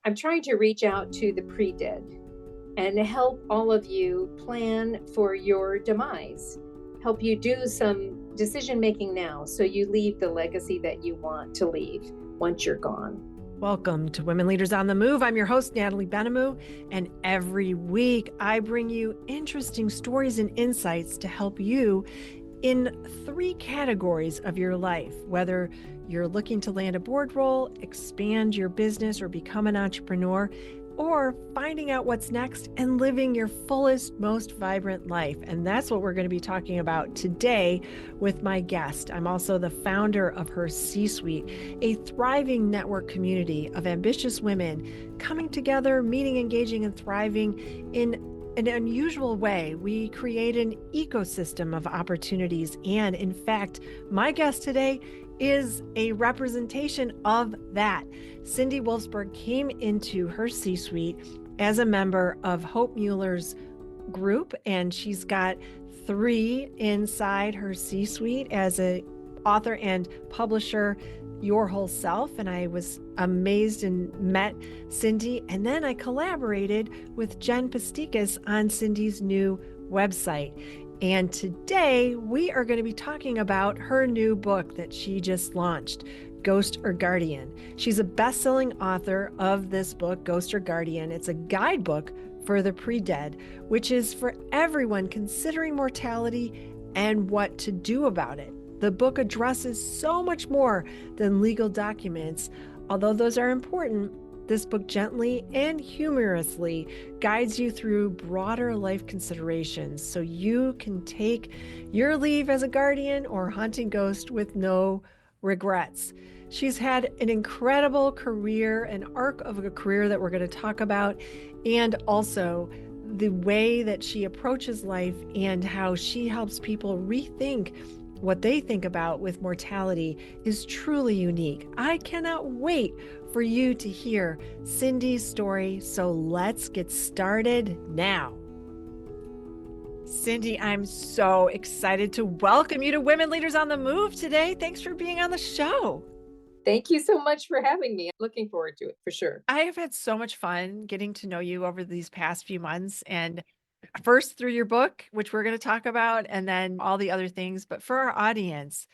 I'm trying to reach out to the pre-dead and help all of you plan for your demise, help you do some decision making now so you leave the legacy that you want to leave once you're gone. Welcome to Women Leaders on the Move. I'm your host, Natalie Benamou, and every week I bring you interesting stories and insights to help you in three categories of your life, whether you're looking to land a board role, expand your business, or become an entrepreneur, or finding out what's next and living your fullest, most vibrant life. And that's what we're going to be talking about today with my guest. I'm also the founder of Her C-Suite, a thriving network community of ambitious women coming together, meeting, engaging, and thriving in an unusual way. We create an ecosystem of opportunities. And in fact, my guest today is a representation of that. Cyndy Wulfsberg came into Her C-Suite as a member of Hope Mueller's group, and she's got 3 inside Her C-Suite as a author and publisher, Your Whole Self. And I was amazed and met Cyndy. And then I collaborated with Jen Pastikas on Cyndy's new website. And today we are going to be talking about her new book that she just launched, Ghost or Guardian. She's a best-selling author of this book, Ghost or Guardian. It's a guidebook for the pre-dead, which is for everyone considering mortality and what to do about it. The book addresses so much more than legal documents. Although those are important, this book gently and humorously guides you through broader life considerations so you can take your leave as a guardian or hunting ghost with no regrets. She's had an incredible career, an arc of a career that we're going to talk about, and also the way that she approaches life and how she helps people rethink what they think about with mortality is truly unique. I cannot wait for you to hear Cyndy's story, so let's get started now. Cyndy, I'm so excited to welcome you to Women Leaders on the Move today. Thanks for being on the show. Thank you so much for having me. I'm looking forward to it for sure. I have had so much fun getting to know you over these past few months, and first through your book, which we're going to talk about, and then all the other things. But for our audience,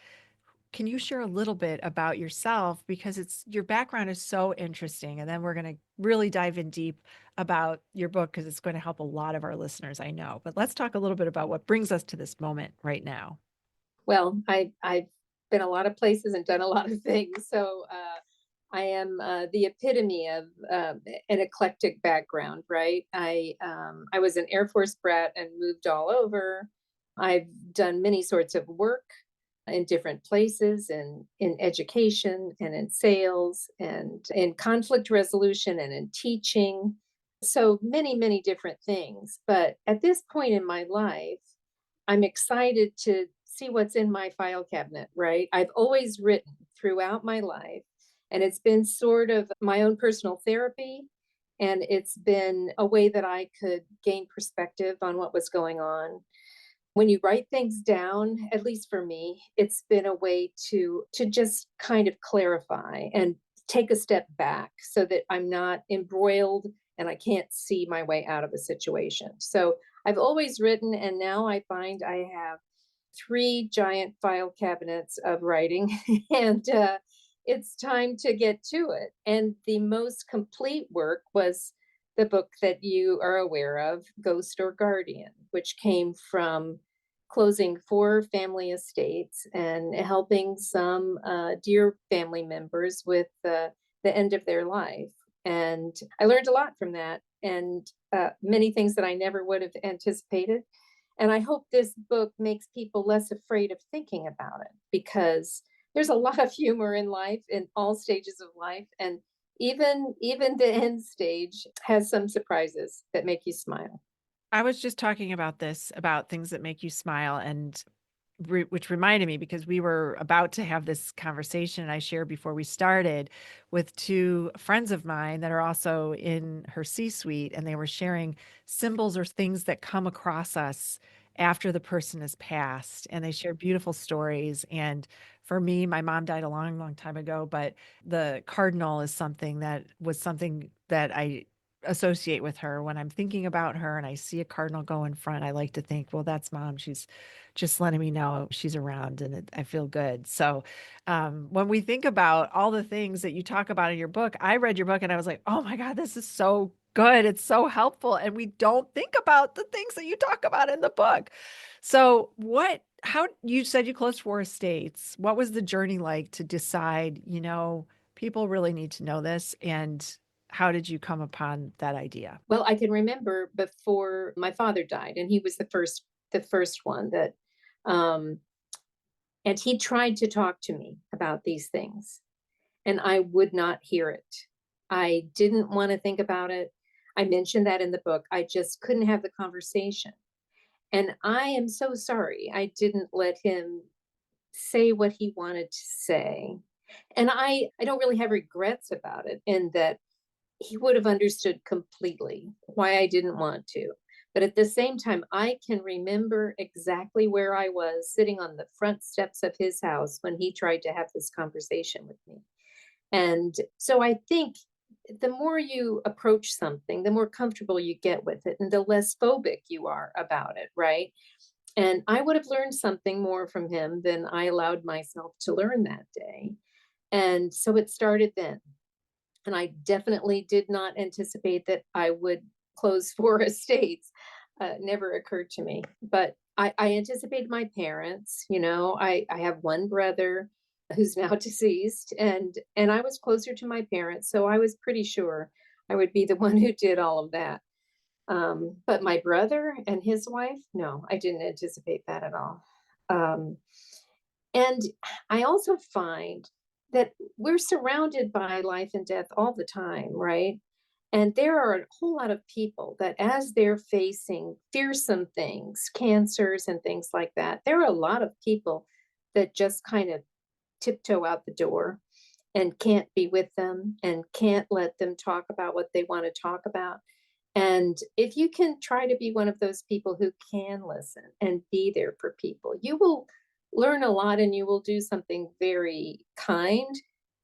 can you share a little bit about yourself? Because your background is so interesting. And then we're going to really dive in deep about your book because it's going to help a lot of our listeners, I know. But let's talk a little bit about what brings us to this moment right now. Well, I've been a lot of places and done a lot of things. So I am the epitome of an eclectic background, right? I was an Air Force brat and moved all over. I've done many sorts of work in different places and in education and in sales and in conflict resolution and in teaching. So many, many different things. But at this point in my life, I'm excited to see what's in my file cabinet, right? I've always written throughout my life, and it's been sort of my own personal therapy. And it's been a way that I could gain perspective on what was going on. When you write things down, at least for me, it's been a way to just kind of clarify and take a step back so that I'm not embroiled and I can't see my way out of a situation. So I've always written, and now I find I have 3 giant file cabinets of writing, and it's time to get to it. And the most complete work was the book that you are aware of, Ghost or Guardian, which came from closing 4 family estates and helping some dear family members with the end of their life. And I learned a lot from that, and many things that I never would have anticipated. And I hope this book makes people less afraid of thinking about it, because there's a lot of humor in life, in all stages of life. And even the end stage has some surprises that make you smile. I was just talking about this, about things that make you smile, and which reminded me because we were about to have this conversation I shared before we started with 2 friends of mine that are also in Her C-Suite, and they were sharing symbols or things that come across us after the person has passed, and they shared beautiful stories. And for me, my mom died a long, long time ago, but the cardinal is something that that I associate with her. When I'm thinking about her and I see a cardinal go in front, I like to think, well, that's mom. She's just letting me know she's around, and I feel good. So when we think about all the things that you talk about in your book, I read your book and I was like, oh my God, this is so good. It's so helpful. And we don't think about the things that you talk about in the book. So how you said you closed 4 estates. What was the journey like to decide, people really need to know this? And how did you come upon that idea? Well, I can remember before my father died, and he was the first one that, um, and he tried to talk to me about these things, and I would not hear it. I didn't want to think about it. I mentioned that in the book. I just couldn't have the conversation. And I am so sorry I didn't let him say what he wanted to say. And I don't really have regrets about it in that he would have understood completely why I didn't want to. But at the same time, I can remember exactly where I was sitting on the front steps of his house when he tried to have this conversation with me. And so I think the more you approach something, the more comfortable you get with it and the less phobic you are about it, right? And I would have learned something more from him than I allowed myself to learn that day. And so it started then. And I definitely did not anticipate that I would close 4 estates. Never occurred to me. But I anticipated my parents. I have one brother who's now deceased, and I was closer to my parents, so I was pretty sure I would be the one who did all of that. But my brother and his wife, no, I didn't anticipate that at all. Um, and I also find that we're surrounded by life and death all the time, right? And there are a whole lot of people that, as they're facing fearsome things, cancers and things like that, there are a lot of people that just kind of tiptoe out the door and can't be with them and can't let them talk about what they want to talk about. And if you can try to be one of those people who can listen and be there for people, you will learn a lot and you will do something very kind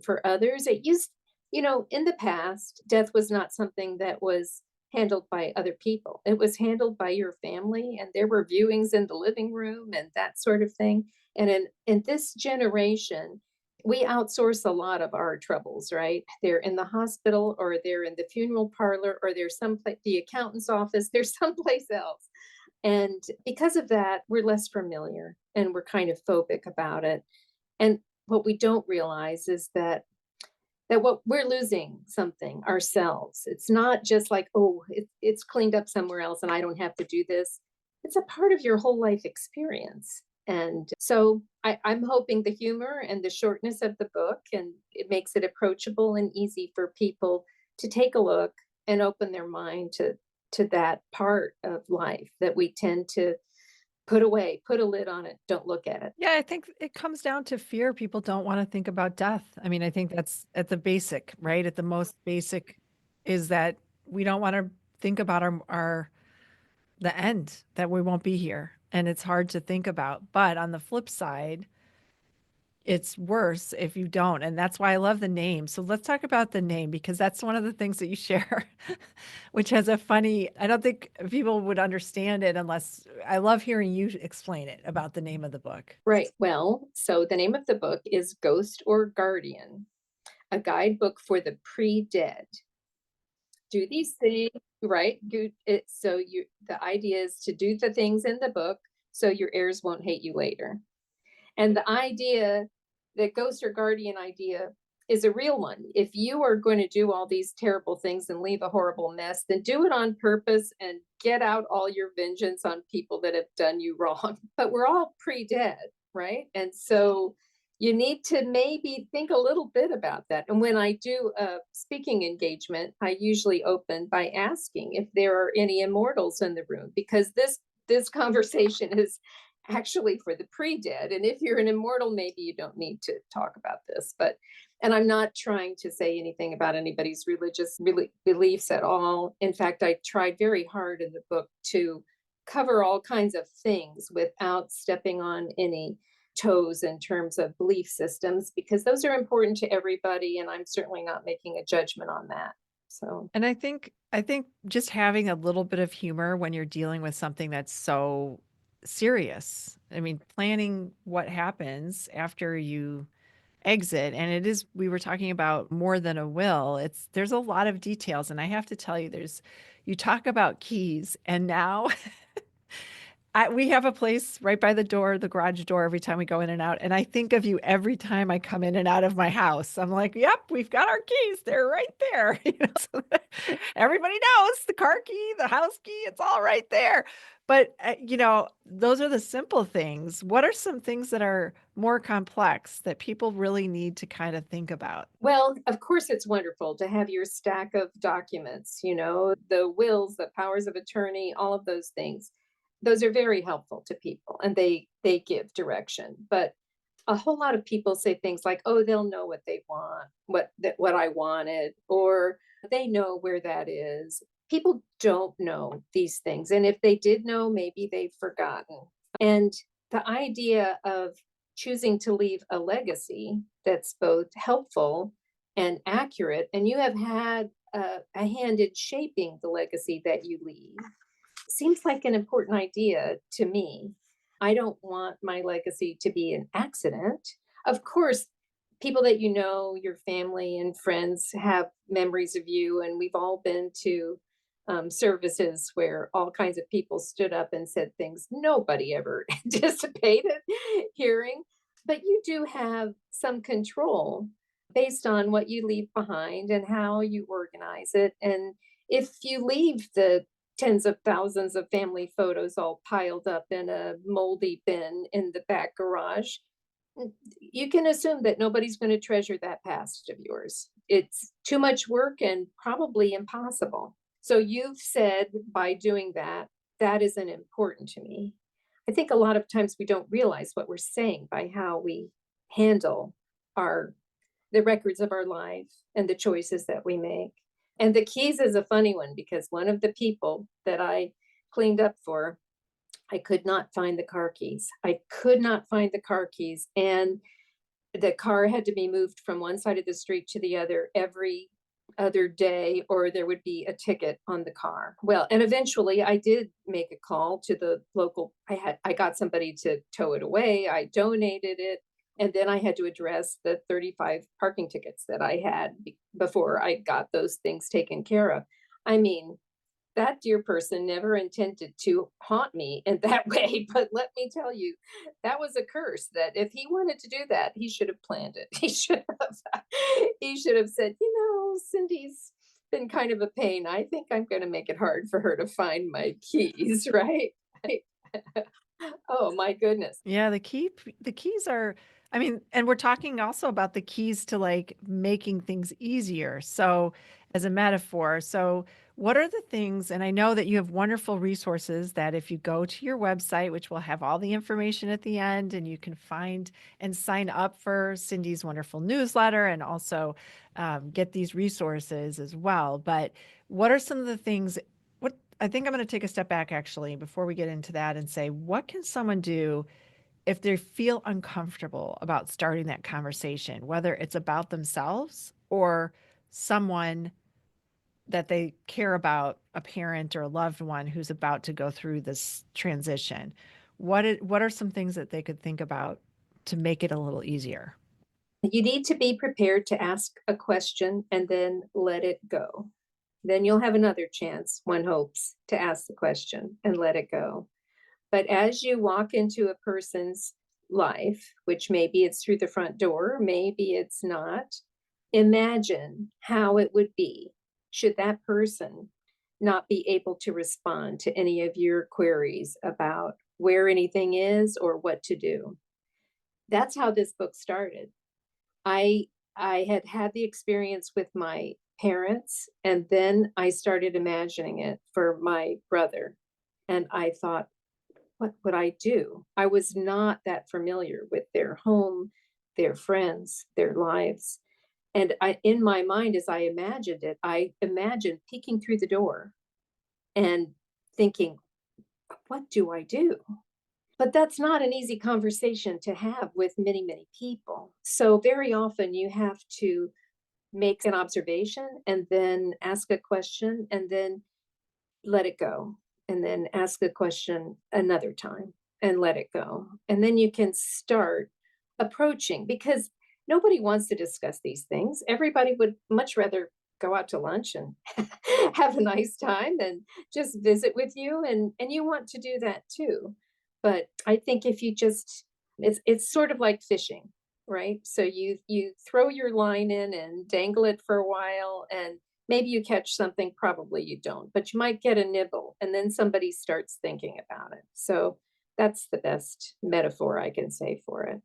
for others. In the past, death was not something that was handled by other people. It was handled by your family, and there were viewings in the living room and that sort of thing. And in this generation, we outsource a lot of our troubles, right? They're in the hospital, or they're in the funeral parlor, or they're someplace, the accountant's office, they're someplace else. And because of that, we're less familiar and we're kind of phobic about it. And what we don't realize is that what we're losing something ourselves. It's not just like, oh, it's cleaned up somewhere else and I don't have to do this. It's a part of your whole life experience. And so I'm hoping the humor and the shortness of the book, and it makes it approachable and easy for people to take a look and open their mind to that part of life that we tend to put away, put a lid on it, don't look at it. Yeah, I think it comes down to fear. People don't want to think about death. I mean, I think that's at the basic, right? At the most basic is that we don't want to think about our the end, that we won't be here. And it's hard to think about. But on the flip side, it's worse if you don't. And that's why I love the name. So let's talk about the name, because that's one of the things that you share, which has a funny, I don't think people would understand it unless I love hearing you explain it about the name of the book. Right. Well, so the name of the book is Ghost or Guardian, a guidebook for the pre-dead. Do these things, right? The idea is to do the things in the book so your heirs won't hate you later. And the idea, the ghost or guardian idea, is a real one. If you are going to do all these terrible things and leave a horrible mess, then do it on purpose and get out all your vengeance on people that have done you wrong. But we're all pre-dead, right? And so you need to maybe think a little bit about that. And when I do a speaking engagement, I usually open by asking if there are any immortals in the room, because this conversation is actually for the pre-dead. And if you're an immortal, maybe you don't need to talk about this. And I'm not trying to say anything about anybody's religious beliefs at all. In fact, I tried very hard in the book to cover all kinds of things without stepping on any toes in terms of belief systems, because those are important to everybody. And I'm certainly not making a judgment on that. So, And I think just having a little bit of humor when you're dealing with something that's so serious. I mean, planning what happens after you exit, and it is, we were talking about more than a will. There's a lot of details, and I have to tell you, you talk about keys, and now we have a place right by the door, the garage door, every time we go in and out. And I think of you every time I come in and out of my house. I'm like, yep, we've got our keys. They're right there. So that everybody knows the car key, the house key, it's all right there. But, those are the simple things. What are some things that are more complex that people really need to kind of think about? well, of course, it's wonderful to have your stack of documents, the wills, the powers of attorney, all of those things. Those are very helpful to people and they give direction. But a whole lot of people say things like, "Oh, they'll know what they want, what I wanted," or "They know where that is." People don't know these things, and if they did know, maybe they've forgotten. And the idea of choosing to leave a legacy that's both helpful and accurate, and you have had a hand in shaping the legacy that you leave, seems like an important idea to me. I don't want my legacy to be an accident. Of course, people that your family and friends have memories of you, and we've all been to services where all kinds of people stood up and said things nobody ever anticipated hearing. But you do have some control based on what you leave behind and how you organize it. And if you leave the tens of thousands of family photos all piled up in a moldy bin in the back garage, you can assume that nobody's going to treasure that past of yours. It's too much work and probably impossible. So you've said by doing that, that isn't important to me. I think a lot of times we don't realize what we're saying by how we handle our the records of our life and the choices that we make. And the keys is a funny one because one of the people that I cleaned up for, I could not find the car keys. I could not find the car keys. And the car had to be moved from one side of the street to the other every other day, or there would be a ticket on the car. Well, and eventually I did make a call to the local. I got somebody to tow it away. I donated it. And then I had to address the 35 parking tickets that I had before I got those things taken care of. I mean, that dear person never intended to haunt me in that way, but let me tell you, that was a curse that if he wanted to do that, he should have planned it. He should have said, Cindy's been kind of a pain. I think I'm going to make it hard for her to find my keys, right? Oh my goodness. Yeah, the keys are, I mean, and we're talking also about the keys to like making things easier. So, as a metaphor, so what are the things, and I know that you have wonderful resources that if you go to your website, which will have all the information at the end, and you can find and sign up for Cindy's wonderful newsletter and also get these resources as well. But what are some of the things? What I think I'm going to take a step back actually before we get into that and say, what can someone do if they feel uncomfortable about starting that conversation, whether it's about themselves or someone that they care about, a parent or a loved one who's about to go through this transition? What are some things that they could think about to make it a little easier? You need to be prepared to ask a question and then let it go. Then you'll have another chance, one hopes, to ask the question and let it go. But as you walk into a person's life, which maybe it's through the front door, maybe it's not, imagine how it would be should that person not be able to respond to any of your queries about where anything is or what to do. That's how this book started. I I had had the experience with my parents, and then I started imagining it for my brother, and I thought, "What would I do?" I was not that familiar with their home, their friends, their lives, and in my mind, as I imagined it, I imagined peeking through the door and thinking, "What do I do?" But that's not an easy conversation to have with many, many people. So very often you have to make an observation and then ask a question and then let it go. And then ask a question another time and let it go. And then you can start approaching because nobody wants to discuss these things. Everybody would much rather go out to lunch and have a nice time than just visit with you. And you want to do that too. But I think if you just it's sort of like fishing, right? So you throw your line in and dangle it for a while and maybe you catch something, probably you don't, but you might get a nibble and then somebody starts thinking about it. So that's the best metaphor I can say for it.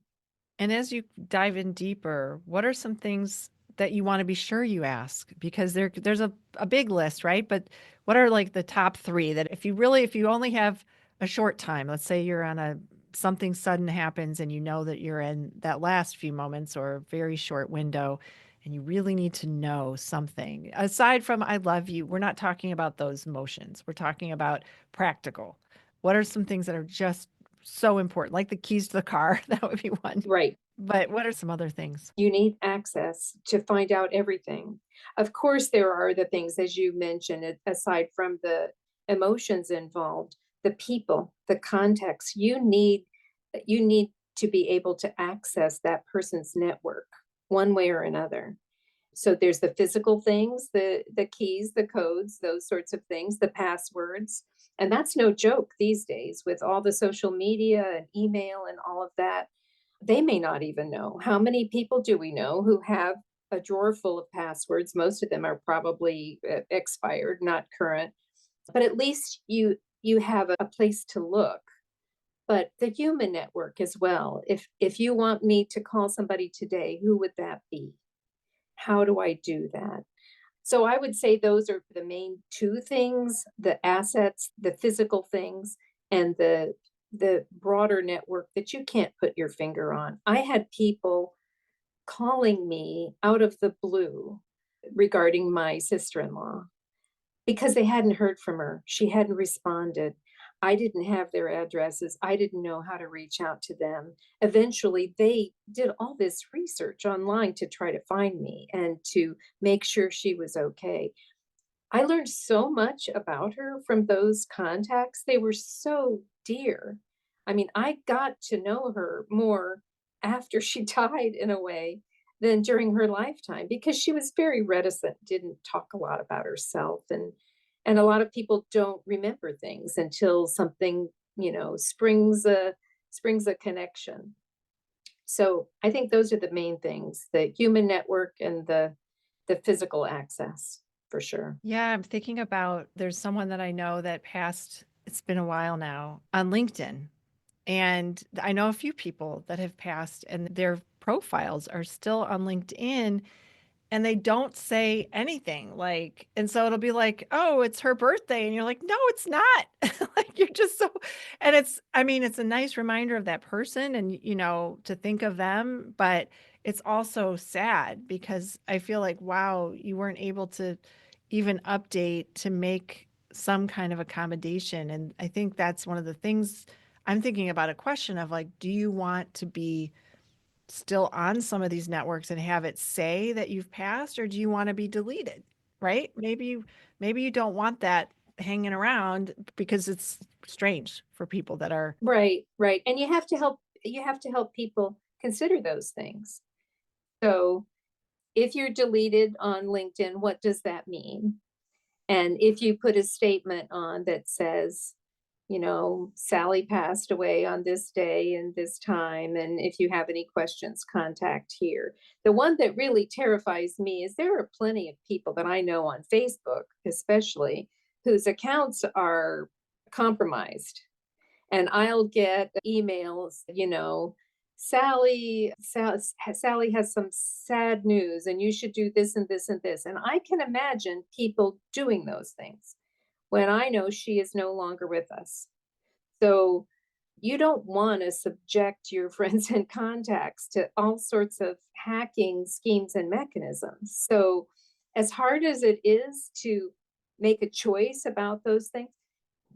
And as you dive in deeper, what are some things that you want to be sure you ask? Because there's a big list, right? But what are like the top three that if you only have a short time, let's say you're on a something sudden happens and you know that you're in that last few moments or very short window and you really need to know something. Aside from I love you, we're not talking about those emotions. We're talking about practical. What are some things that are just so important, like the keys to the car? That would be one. Right. But what are some other things? You need access to find out everything. Of course, there are the things, as you mentioned, aside from the emotions involved, the people, the context. You need to be able to access that person's network one way or another. So there's the physical things, the keys, the codes, those sorts of things, the passwords. And that's no joke these days with all the social media and email and all of that. They may not even know. How many people do we know who have a drawer full of passwords? Most of them are probably expired, not current. But at least you have a place to look. But the human network as well. If you want me to call somebody today, who would that be? How do I do that? So I would say those are the main two things, the assets, the physical things, and the broader network that you can't put your finger on. I had people calling me out of the blue regarding my sister-in-law because they hadn't heard from her. She hadn't responded. I didn't have their addresses. I didn't know how to reach out to them. Eventually, they did all this research online to try to find me and to make sure she was okay. I learned so much about her from those contacts. They were so dear. I mean, I got to know her more after she died in a way than during her lifetime because she was very reticent, didn't talk a lot about herself and a lot of people don't remember things until something, springs a connection. So, I think those are the main things, the human network and the physical access for sure. Yeah, I'm thinking about there's someone that I know that passed, it's been a while now, on LinkedIn. And I know a few people that have passed and their profiles are still on LinkedIn and they don't say anything like, and so it'll be like, oh, it's her birthday, and you're like, no, it's not. Like you're just so, and it's, I mean, it's a nice reminder of that person and to think of them, but it's also sad because I feel like, wow, you weren't able to even update to make some kind of accommodation. And I think that's one of the things I'm thinking about, a question of like, do you want to be still on some of these networks and have it say that you've passed, or do you want to be deleted? Right? Maybe you don't want that hanging around because it's strange for people that are. Right, right. And you have to help people consider those things. So, if you're deleted on LinkedIn, what does that mean? And if you put a statement on that says, Sally passed away on this day and this time, and if you have any questions, contact here. The one that really terrifies me is there are plenty of people that I know on Facebook, especially, whose accounts are compromised and I'll get emails, Sally has some sad news and you should do this and this and this. And I can imagine people doing those things when I know she is no longer with us. So you don't want to subject your friends and contacts to all sorts of hacking schemes and mechanisms. So as hard as it is to make a choice about those things,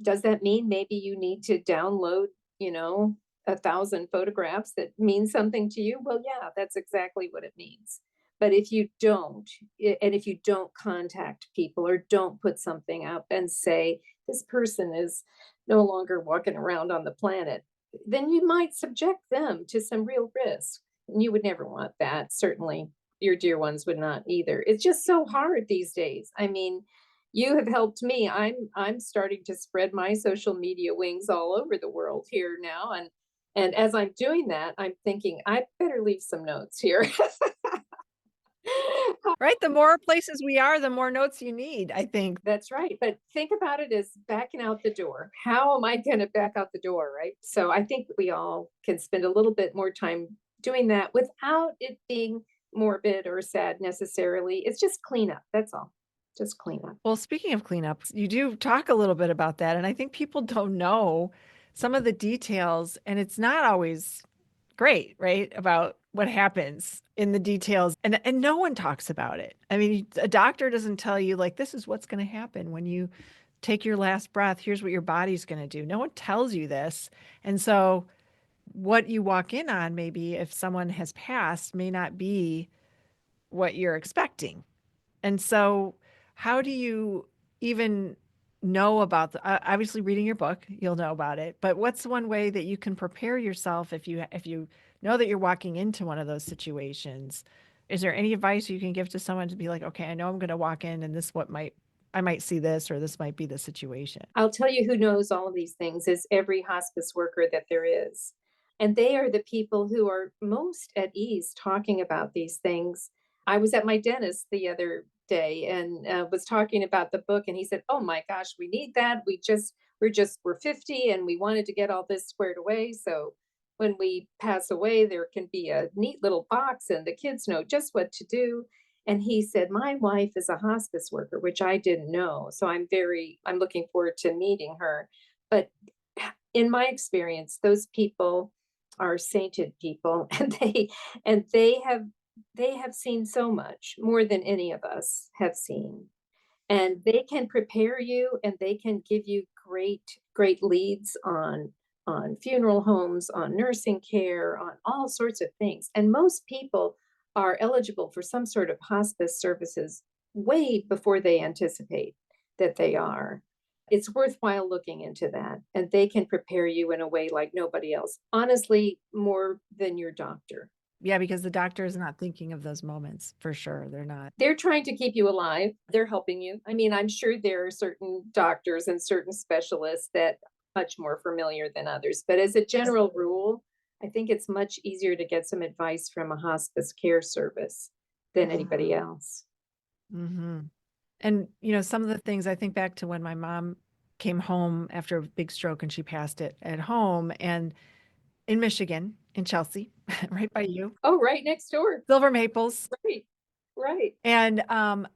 does that mean maybe you need to download, 1,000 photographs that mean something to you? Well, yeah, that's exactly what it means. But if you don't, and if you don't contact people or don't put something up and say, this person is no longer walking around on the planet, then you might subject them to some real risk. And you would never want that. Certainly, your dear ones would not either. It's just so hard these days. I mean, you have helped me. I'm starting to spread my social media wings all over the world here now. And as I'm doing that, I'm thinking I better leave some notes here. Right? The more places we are, the more notes you need, I think. That's right. But think about it as backing out the door. How am I going to back out the door? Right. So I think we all can spend a little bit more time doing that without it being morbid or sad necessarily. It's just cleanup. That's all. Just cleanup. Well, speaking of cleanups, you do talk a little bit about that. And I think people don't know some of the details, and it's not always great, right? About what happens in the details. And no one talks about it. I mean, a doctor doesn't tell you like this is what's going to happen when you take your last breath. Here's what your body's going to do. No one tells you this. And so what you walk in on, maybe if someone has passed, may not be what you're expecting. And so, how do you even know about obviously reading your book, you'll know about it, but what's one way that you can prepare yourself if you know that you're walking into one of those situations? Is there any advice you can give to someone to be like, okay, I know I'm going to walk in and I might see this or this might be the situation. I'll tell you who knows all of these things is every hospice worker that there is. And they are the people who are most at ease talking about these things. I was at my dentist the other day and was talking about the book, and he said, "Oh my gosh, we need that. We're 50 and we wanted to get all this squared away. So when we pass away, there can be a neat little box and the kids know just what to do." And he said, "My wife is a hospice worker," which I didn't know. So I'm looking forward to meeting her. But in my experience, those people are sainted people and they have seen so much more than any of us have seen. And they can prepare you and they can give you great leads on funeral homes, on nursing care, on all sorts of things. And most people are eligible for some sort of hospice services way before they anticipate that they are. It's worthwhile looking into that, and they can prepare you in a way like nobody else. Honestly, more than your doctor. Yeah, because the doctor is not thinking of those moments for sure. They're not. They're trying to keep you alive. They're helping you. I mean, I'm sure there are certain doctors and certain specialists that are much more familiar than others. But as a general rule, I think it's much easier to get some advice from a hospice care service than anybody else. Hmm. And, some of the things I think back to when my mom came home after a big stroke and she passed it at home and in Michigan, in Chelsea, right by you, Oh, right next door. Silver Maples. Right. Right. And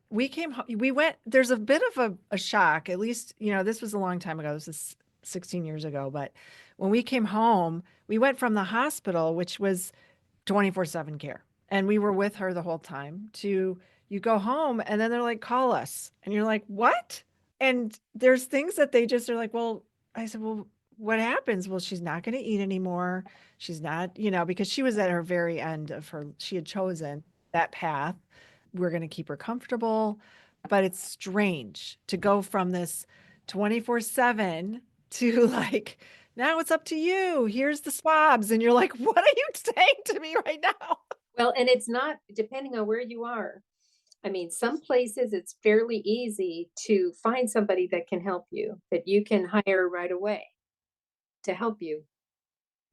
we came home, we went, there's a bit of a shock, at least, this was a long time ago. This is 16 years ago. But when we came home, we went from the hospital, which was 24/7 care. And we were with her the whole time to you go home and then they're like, call us. And you're like, what? And there's things that they just are like, well, I said, well, what happens? Well, she's not going to eat anymore. She's not, because she was at her very end of she had chosen that path. We're going to keep her comfortable. But it's strange to go from this 24/7 to like, now it's up to you. Here's the swabs. And you're like, what are you saying to me right now? Well, and it's not depending on where you are. I mean, some places it's fairly easy to find somebody that can help you, that you can hire right away to help you.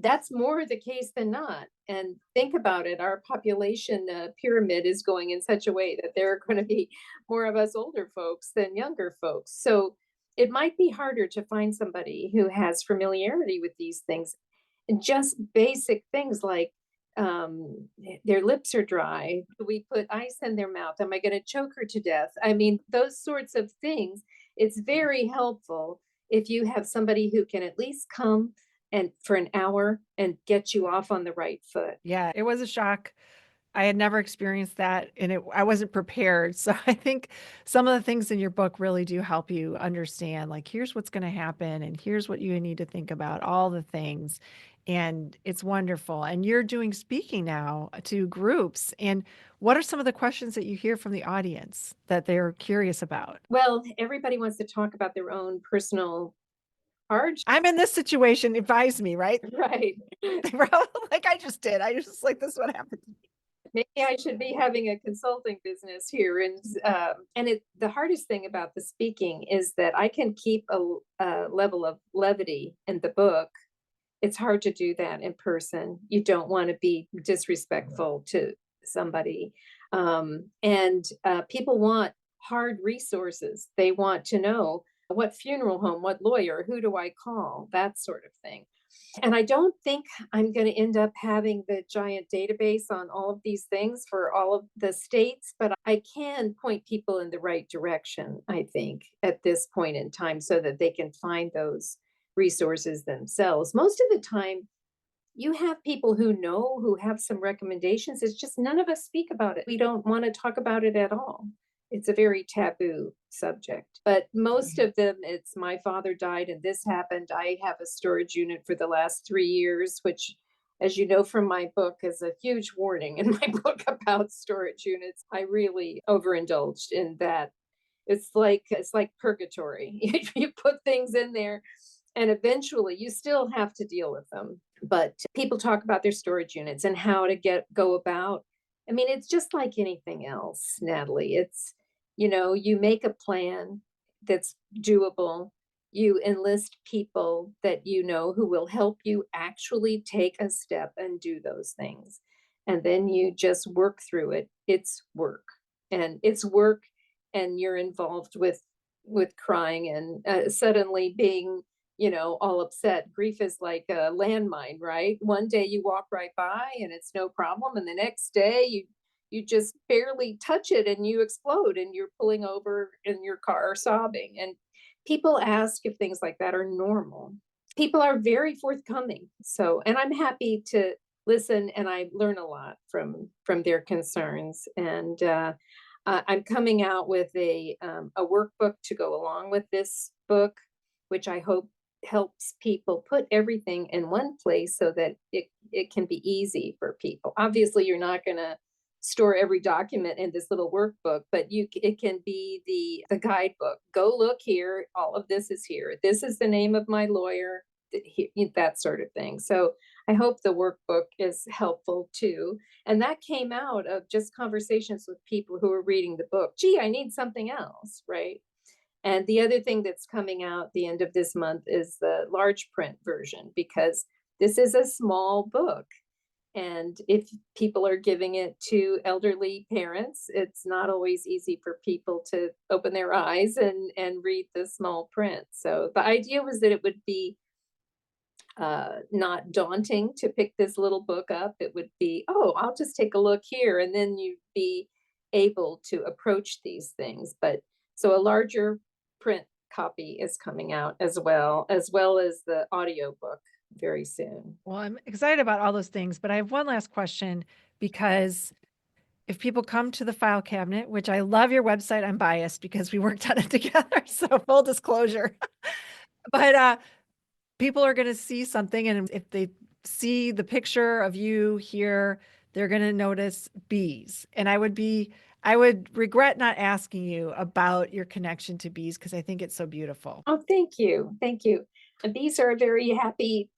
That's more the case than not. And think about it, our population pyramid is going in such a way that there are going to be more of us older folks than younger folks. So it might be harder to find somebody who has familiarity with these things. And just basic things like their lips are dry. Do we put ice in their mouth? Am I going to choke her to death? I mean, those sorts of things. It's very helpful if you have somebody who can at least come and for an hour and get you off on the right foot. Yeah, it was a shock I had never experienced that and I wasn't prepared. So I think some of the things in your book really do help you understand, like, here's what's going to happen and here's what you need to think about, all the things. And it's wonderful. And you're doing speaking now to groups. And what are some of the questions that you hear from the audience that they're curious about? Well, everybody wants to talk about their own personal hardship, I'm in this situation, advise me, right? right? Like I just did. I was just like, this is what happened. Maybe I should be having a consulting business here. And the hardest thing about the speaking is that I can keep a level of levity in the book. It's hard to do that in person. You don't want to be disrespectful to somebody. And people want hard resources. They want to know what funeral home, what lawyer, who do I call, that sort of thing. And I don't think I'm going to end up having the giant database on all of these things for all of the states, but I can point people in the right direction, I think, at this point in time so that they can find those resources themselves. Most of the time, you have people who know, who have some recommendations. It's just none of us speak about it. We don't want to talk about it at all. It's a very taboo subject. But most of them, it's my father died and this happened. I have a storage unit for the last 3 years, which, as you know from my book, is a huge warning in my book about storage units. I really overindulged in that. It's like purgatory. You put things in there and eventually you still have to deal with them. But people talk about their storage units and how to go about. I mean, it's just like anything else, Natalie. You make a plan that's doable. You enlist people that you know who will help you actually take a step and do those things. And then you just work through it. It's work. And it's work and you're involved with crying and suddenly being all upset. Grief is like a landmine, right? One day you walk right by and it's no problem, and the next day you just barely touch it and you explode and you're pulling over in your car sobbing. And people ask if things like that are normal. People are very forthcoming. So, and I'm happy to listen and I learn a lot from their concerns. And I'm coming out with a workbook to go along with this book, which I hope helps people put everything in one place so that it can be easy for people. Obviously, you're not going to store every document in this little workbook, but it can be the guidebook. Go look here. All of this is here. This is the name of my lawyer. That sort of thing. So I hope the workbook is helpful too. And that came out of just conversations with people who are reading the book. Gee, I need something else, right? And the other thing that's coming out the end of this month is the large print version, because this is a small book. And if people are giving it to elderly parents, it's not always easy for people to open their eyes and read the small print. So the idea was that it would be not daunting to pick this little book up. It would be, oh, I'll just take a look here. And then you'd be able to approach these things. But so a larger print copy is coming out as well as the audio book very soon. Well, I'm excited about all those things, but I have one last question because if people come to the file cabinet, which I love your website, I'm biased because we worked on it together. So full disclosure. But people are going to see something. And if they see the picture of you here, they're going to notice bees. And I would regret not asking you about your connection to bees because I think it's so beautiful. Oh, thank you. Thank you. And bees are a very happy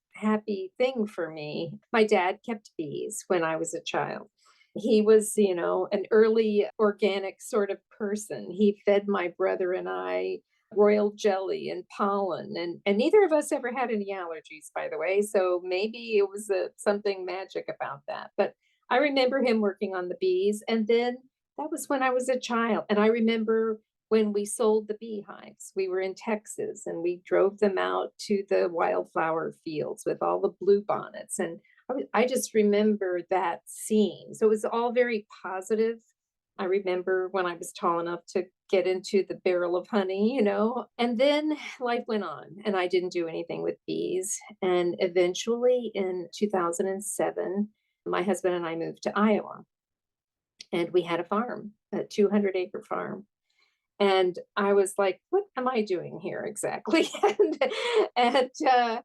thing for me. My dad kept bees when I was a child. He was, an early organic sort of person. He fed my brother and I royal jelly and pollen, and neither of us ever had any allergies, by the way. So maybe it was something magic about that. But I remember him working on the bees, and then that was when I was a child. And I remember when we sold the beehives. We were in Texas and we drove them out to the wildflower fields with all the bluebonnets. And I just remember that scene. So it was all very positive. I remember when I was tall enough to get into the barrel of honey, and then life went on and I didn't do anything with bees. And eventually in 2007, my husband and I moved to Iowa. and we had a farm, a 200-acre farm. And I was like, "What am I doing here exactly?" And, uh,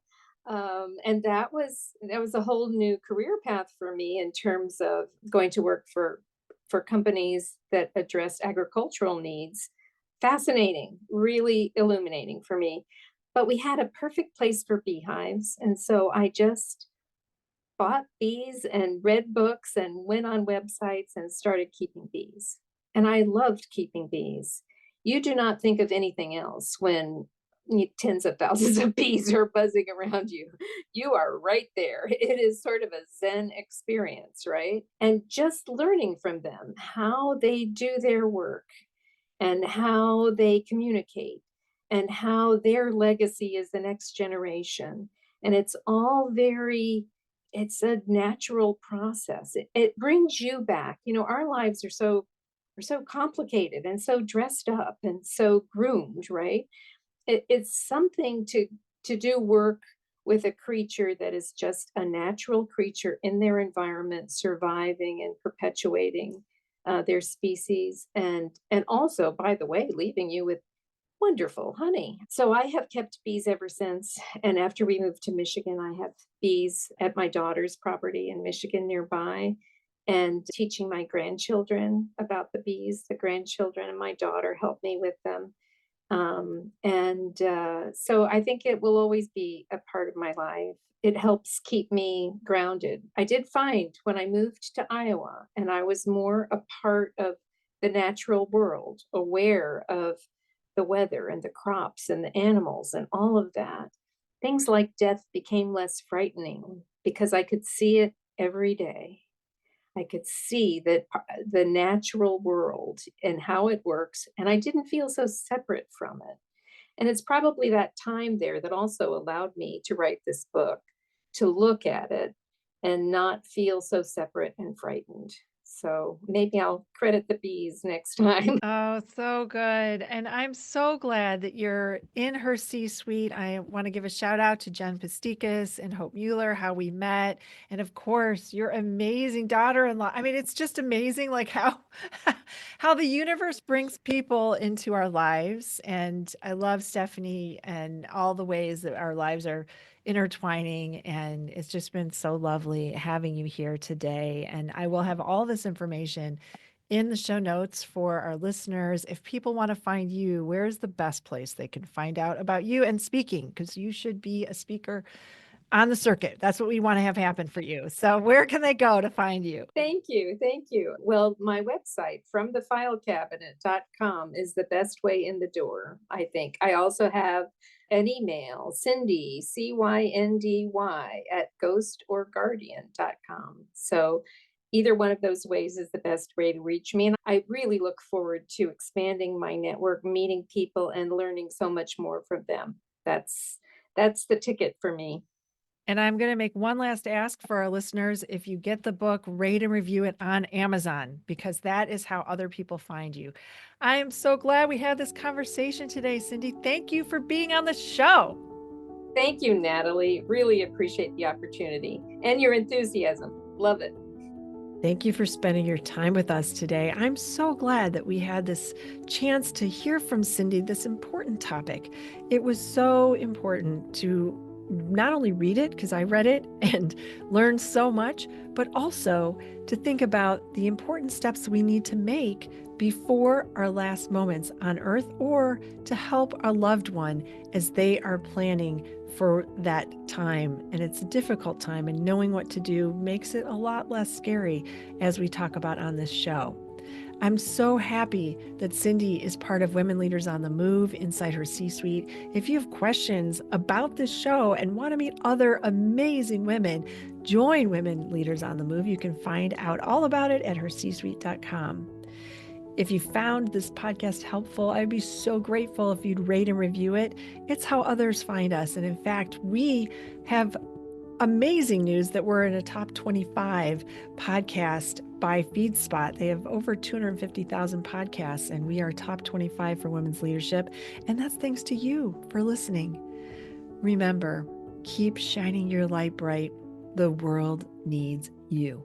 and that was a whole new career path for me in terms of going to work for companies that addressed agricultural needs. Fascinating, really illuminating for me. But we had a perfect place for beehives, and so I just bought bees and read books and went on websites and started keeping bees. And I loved keeping bees. You do not think of anything else when tens of thousands of bees are buzzing around you. You are right there. It is sort of a Zen experience, right? And just learning from them how they do their work and how they communicate and how their legacy is the next generation. And it's all it's a natural process. It brings you back. Our lives are so complicated and so dressed up and so groomed, right? It's something to do work with a creature that is just a natural creature in their environment, surviving and perpetuating their species, and also, by the way, leaving you with wonderful honey. So I have kept bees ever since. And after we moved to Michigan, I have bees at my daughter's property in Michigan nearby, and teaching my grandchildren about the bees. The grandchildren and my daughter help me with them. So I think it will always be a part of my life. It helps keep me grounded. I did find when I moved to Iowa and I was more a part of the natural world, aware of the weather and the crops and the animals and all of that, things like death became less frightening because I could see it every day. I could see that the natural world and how it works, and I didn't feel so separate from it. And it's probably that time there that also allowed me to write this book, to look at it and not feel so separate and frightened. So maybe I'll credit the bees next time. Oh, so good. And I'm so glad that you're in her C-suite. I want to give a shout out to Jen Pastikas and Hope Mueller, how we met. And of course, your amazing daughter-in-law. I mean, it's just amazing like how how the universe brings people into our lives. And I love Stephanie and all the ways that our lives are intertwining. And it's just been so lovely having you here today. And I will have all this information in the show notes for our listeners. If people want to find you, where's the best place they can find out about you and speaking? Because you should be a speaker on the circuit. That's what we want to have happen for you. So where can they go to find you? Thank you. Thank you. Well, my website, fromthefilecabinet.com, is the best way in the door, I think. I also have an email, Cyndy, Cyndy, at ghostorguardian.com. So either one of those ways is the best way to reach me. And I really look forward to expanding my network, meeting people, and learning so much more from them. That's the ticket for me. And I'm going to make one last ask for our listeners. If you get the book, rate and review it on Amazon, because that is how other people find you. I am so glad we had this conversation today, Cyndy. Thank you for being on the show. Thank you, Natalie. Really appreciate the opportunity and your enthusiasm. Love it. Thank you for spending your time with us today. I'm so glad that we had this chance to hear from Cyndy this important topic. It was so important to not only read it, because I read it and learned so much, but also to think about the important steps we need to make before our last moments on earth, or to help a loved one as they are planning for that time. And it's a difficult time, and knowing what to do makes it a lot less scary, as we talk about on this show. I'm so happy that Cyndy is part of Women Leaders on the Move inside her C-suite. If you have questions about this show and want to meet other amazing women, join Women Leaders on the Move. You can find out all about it at hercsuite.com. If you found this podcast helpful, I'd be so grateful if you'd rate and review it. It's how others find us. And in fact, we have amazing news that we're in a top 25 podcast by FeedSpot. They have over 250,000 podcasts, and we are top 25 for women's leadership. And that's thanks to you for listening. Remember, keep shining your light bright. The world needs you.